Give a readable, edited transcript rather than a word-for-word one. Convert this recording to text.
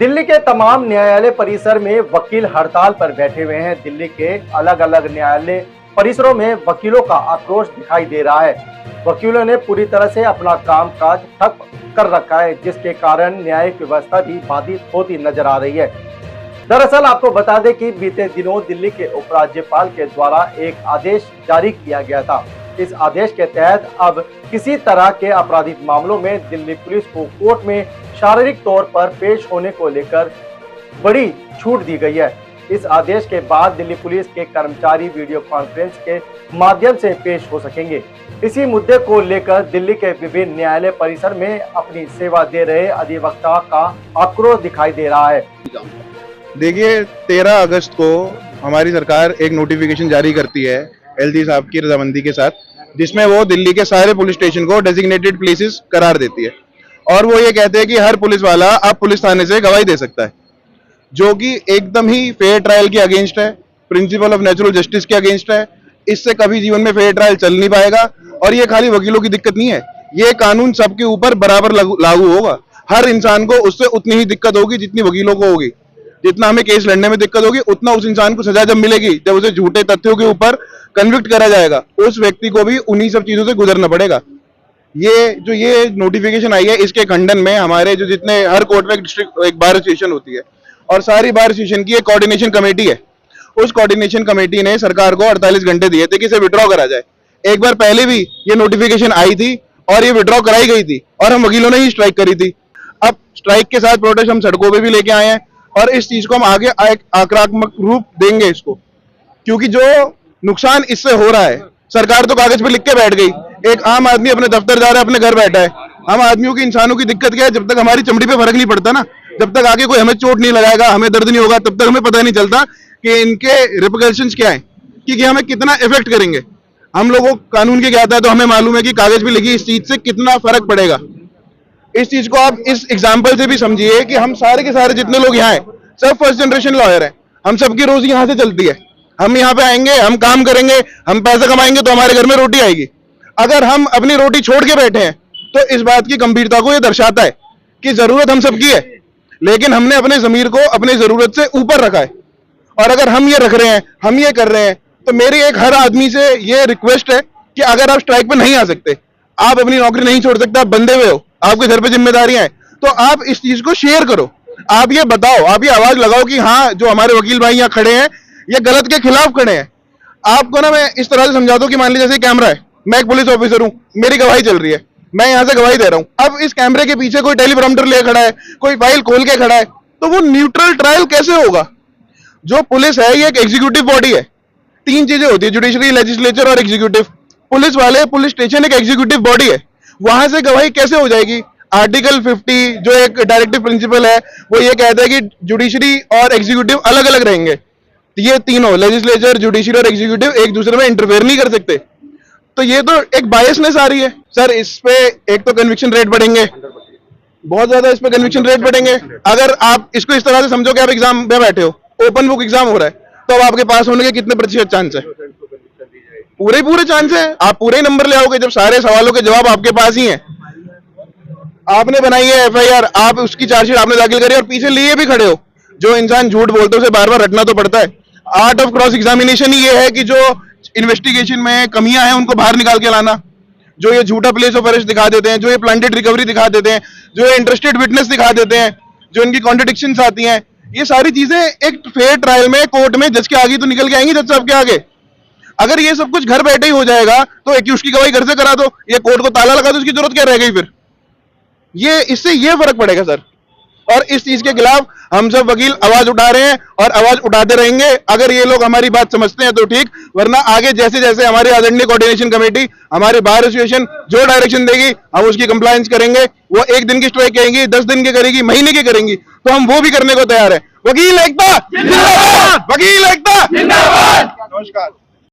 दिल्ली के तमाम न्यायालय परिसर में वकील हड़ताल पर बैठे हुए हैं। दिल्ली के अलग अलग न्यायालय परिसरों में वकीलों का आक्रोश दिखाई दे रहा है। वकीलों ने पूरी तरह से अपना कामकाज ठप कर रखा है, जिसके कारण न्यायिक व्यवस्था भी बाधित होती नजर आ रही है। दरअसल आपको बता दें कि बीते दिनों दिल्ली के उपराज्यपाल के द्वारा एक आदेश जारी किया गया था। इस आदेश के तहत अब किसी तरह के आपराधिक मामलों में दिल्ली पुलिस को कोर्ट में शारीरिक तौर पर पेश होने को लेकर बड़ी छूट दी गई है। इस आदेश के बाद दिल्ली पुलिस के कर्मचारी वीडियो कॉन्फ्रेंस के माध्यम से पेश हो सकेंगे। इसी मुद्दे को लेकर दिल्ली के विभिन्न न्यायालय परिसर में अपनी सेवा दे रहे अधिवक्ता का आक्रोश दिखाई दे रहा है। देखिए, 13 अगस्त को हमारी सरकार एक नोटिफिकेशन जारी करती है एलजी साहब की रजामंदी के साथ, जिसमें वो दिल्ली के सारे पुलिस स्टेशन को डेजिग्नेटेड प्लेसेस करार देती है। और वो ये कहते हैं कि हर पुलिस वाला अब पुलिस थाने से गवाही दे सकता है, जो कि एकदम ही फेयर ट्रायल के अगेंस्ट है, प्रिंसिपल ऑफ नेचुरल जस्टिस के अगेंस्ट है। इससे कभी जीवन में फेयर ट्रायल चल नहीं पाएगा। और ये खाली वकीलों की दिक्कत नहीं है, ये कानून सबके ऊपर बराबर लागू होगा। हर इंसान को उससे उतनी ही दिक्कत होगी जितनी वकीलों को होगी। जितना हमें केस लड़ने में दिक्कत होगी, उतना उस इंसान को सजा जब मिलेगी, जब उसे झूठे तथ्यों के ऊपर कन्विक्ट करा जाएगा, उस व्यक्ति को भी उन्हीं सब चीजों से गुजरना पड़ेगा। ये नोटिफिकेशन आई है, इसके खंडन में हमारे जो जितने हर कोर्ट में एक बार एसोसिएशन होती है और सारी बार एसोसिएशन की एक कोऑर्डिनेशन कमेटी है। उस कोऑर्डिनेशन कमेटी ने सरकार को 48 घंटे दिए थे कि इसे विड्रॉ करा जाए। एक बार पहले भी ये नोटिफिकेशन आई थी और ये विड्रॉ कराई गई थी और हम वकीलों ने ही स्ट्राइक करी थी। अब स्ट्राइक के साथ प्रोटेस्ट हम सड़कों पे भी लेके आए हैं और इस चीज को हम आगे आक्रामक रूप देंगे इसको, क्योंकि जो नुकसान इससे हो रहा है, सरकार तो कागज पे लिख के बैठ गई, एक आम आदमी अपने दफ्तर जा रहा है, अपने घर बैठा है। हम आदमियों की, इंसानों की दिक्कत क्या है, जब तक हमारी चमड़ी पे फर्क नहीं पड़ता ना, जब तक आगे कोई हमें चोट नहीं लगाएगा, हमें दर्द नहीं होगा, तब तक हमें पता नहीं चलता कि इनके रिपरकशंस क्या है, कि हमें कितना इफेक्ट करेंगे। हम लोगों को कानून की ज्ञात है तो हमें मालूम है कि कागज पे लिखी इस चीज से कितना फर्क पड़ेगा। इस चीज को आप इस एग्जाम्पल से भी समझिए कि हम सारे के सारे जितने लोग यहाँ हैं, सब फर्स्ट जनरेशन लॉयर हैं। हम सबकी रोजी यहाँ से चलती है। हम यहाँ पे आएंगे, हम काम करेंगे, हम पैसा कमाएंगे तो हमारे घर में रोटी आएगी। अगर हम अपनी रोटी छोड़ के बैठे हैं तो इस बात की गंभीरता को ये दर्शाता है कि जरूरत हम सबकी है, लेकिन हमने अपने जमीर को अपनी जरूरत से ऊपर रखा है। और अगर हम ये रख रहे हैं, हम ये कर रहे हैं, तो मेरी एक हर आदमी से ये रिक्वेस्ट है कि अगर आप स्ट्राइक पे नहीं आ सकते, आप अपनी नौकरी नहीं छोड़ सकते, आप बंधे हुए हो, आपके घर पे जिम्मेदारियां हैं, तो आप इस चीज को शेयर करो। आप ये बताओ, आप ये आवाज लगाओ कि हाँ, जो हमारे वकील भाई यहाँ खड़े हैं ये गलत के खिलाफ खड़े हैं। आपको ना मैं इस तरह से समझा दूं कि मान लीजिए जैसे कैमरा है, मैं एक पुलिस ऑफिसर हूं, मेरी गवाही चल रही है, मैं यहाँ से गवाही दे रहा हूं। अब इस कैमरे के पीछे कोई टेलीप्रॉम्प्टर ले खड़ा है, कोई फाइल खोल के खड़ा है, तो वो न्यूट्रल ट्रायल कैसे होगा? जो पुलिस है ये एक एग्जीक्यूटिव बॉडी है। 3 चीजें होती है, जुडिशरी, लेजिस्लेचर और एग्जीक्यूटिव। पुलिस वाले, पुलिस स्टेशन एक एग्जीक्यूटिव बॉडी है, वहां से गवाही कैसे हो जाएगी? आर्टिकल 50 जो एक डायरेक्टिव प्रिंसिपल है वो ये कहता है कि जुडिशरी और एग्जीक्यूटिव अलग अलग रहेंगे। ये तीनों, लेजिस्लेचर, जुडिशरी और एग्जीक्यूटिव, एक दूसरे में इंटरफेयर नहीं कर सकते। तो ये तो एक बायसनेस आ रही है सर। इस पे एक तो कन्विक्शन रेट बढ़ेंगे, बहुत ज्यादा इस पे कन्विक्शन रेट बढ़ेंगे। अगर आप इसको इस तरह से समझो कि आप एग्जाम में बैठे हो, ओपन बुक एग्जाम हो रहा है, तो अब आपके पास होने के कितने प्रतिशत चांस है? पूरे चांस है। आप पूरे ही नंबर ले आओगे जब सारे सवालों के जवाब आपके पास ही हैं। आपने बनाई है एफआईआर, आप उसकी चार्जशीट आपने दाखिल करी और पीछे लिए भी खड़े हो। जो इंसान झूठ बोलते उसे बार बार रटना तो पड़ता है। आर्ट ऑफ क्रॉस एग्जामिनेशन ही ये है कि जो इन्वेस्टिगेशन में कमियां हैं उनको बाहर निकाल के लाना। जो ये झूठा प्लेस ऑफ अरेस्ट दिखा देते हैं, जो ये प्लांटेड रिकवरी दिखा देते हैं, जो ये इंटरेस्टेड विटनेस दिखा देते हैं, जो इनकी कॉन्ट्रडिक्शंस आती हैं, ये सारी चीजें एक फेयर ट्रायल में कोर्ट में जज के आगे तो निकल के आएंगी, जज साहब के आगे। अगर ये सब कुछ घर बैठे ही हो जाएगा तो एक उसकी गवाही घर से करा दो, ये कोर्ट को ताला लगा दो, उसकी जरूरत क्या रह गई फिर? ये इससे ये फर्क पड़ेगा सर। और इस चीज के खिलाफ हम सब वकील आवाज उठा रहे हैं और आवाज उठाते रहेंगे। अगर ये लोग हमारी बात समझते हैं तो ठीक, वरना आगे जैसे जैसे हमारी आदरणीय कोऑर्डिनेशन कमेटी, हमारे बार एसोसिएशन जो डायरेक्शन देगी हम उसकी कंप्लायंस करेंगे। वो 1 दिन की स्ट्राइक करेंगी, 10 दिन की करेगी, महीने की करेंगी, तो हम वो भी करने को तैयार है। वकील एकता जिंदाबाद, वकील एकता जिंदाबाद। नमस्कार।